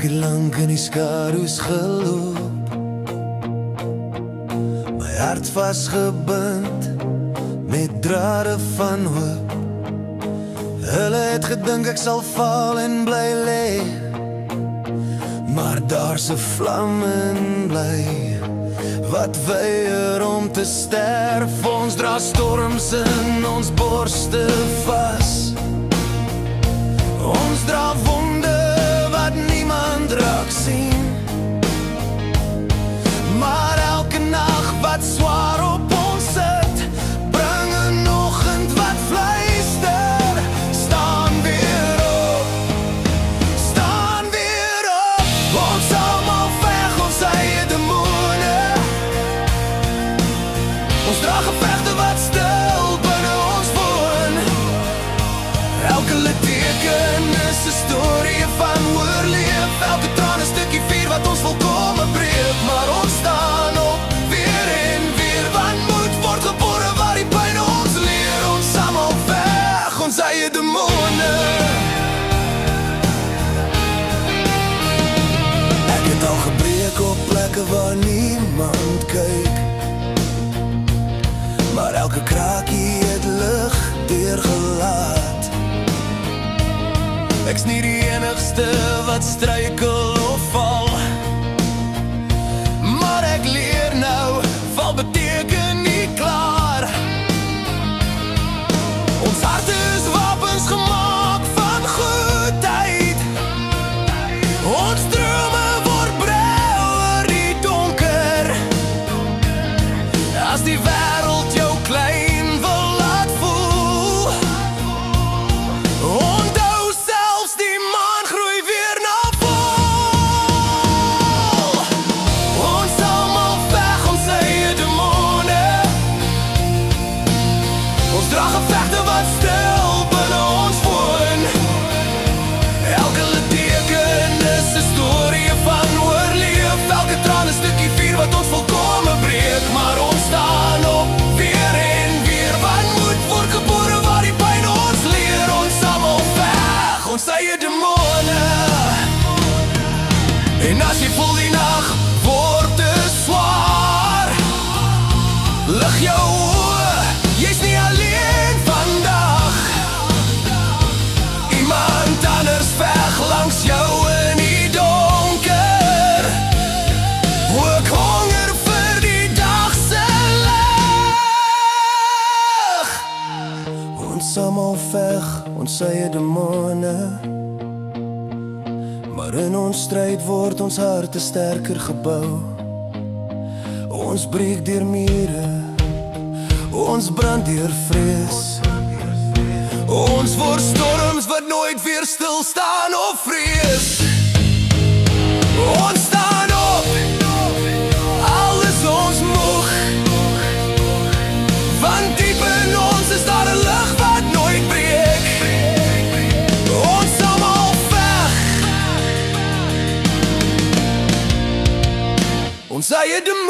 Ek het lank in die skadu's geloop, my hart vasgebind met drade van hoop. Hulle het gedink ek sal val en bly lê, maar daar's 'n vlam in bly wat weier om te sterf. Ons dra storms in ons borste vas, ons dra wonde wat niemand raak sien, maar elke nag wat swaar op ons sit, bring 'n oggend wat fluister. Staan weer op, staan weer op. Ons almal veg ons eie demone, ons dra gevegte wat stil binne ons woon. Elke litteken is 'n storie van oorleef, elke traan 'n stukkie vuur wat ons volkome breek. Maar ons staan op, weer en weer, want moed word gebore waar die pyn ons leer. Ons almal veg ons eie demone. Ek het al gebreek op plekke waar niemand kyk, maar elke kraakie het lig deurgelaat. Ek's nie die enigste wat struikel of val, maar ek leer nou, val beteken nie klaar. Ons harte is wapens gemaak van goedheid, ons drome word brei oor die donker. As die wêreld jou klein wil laat voel, onthou selfs die maan groei weer na vol. Ons almal veg ons eie demone, ons dra gevegte wat stil binne ons woon. Elke litteken is 'n storie van oorleef, elke traan 'n stukkie vuur wat ons volkome breek. Maar ons staan op, weer en weer, want moed word gebore waar die pyn ons leer. Ons almal veg ons eie demone. En as jy voel die nag word te swaar, lig jou oë, jy's nie alleen vandag. Iemand anders veg langs jou in die donker, ook honger vir die dag se lig. Ons almal veg ons eie demone, maar in ons stryd word ons harte sterker gebou. Ons breek deur mure, ons brand deur vrees, ons word storms wat nooit weer stil staan of vrees. Ons staan op, al is ons moeg, want diep in ons is daar 'n lig wat nooit breek. Ons almal veg ons eie demone.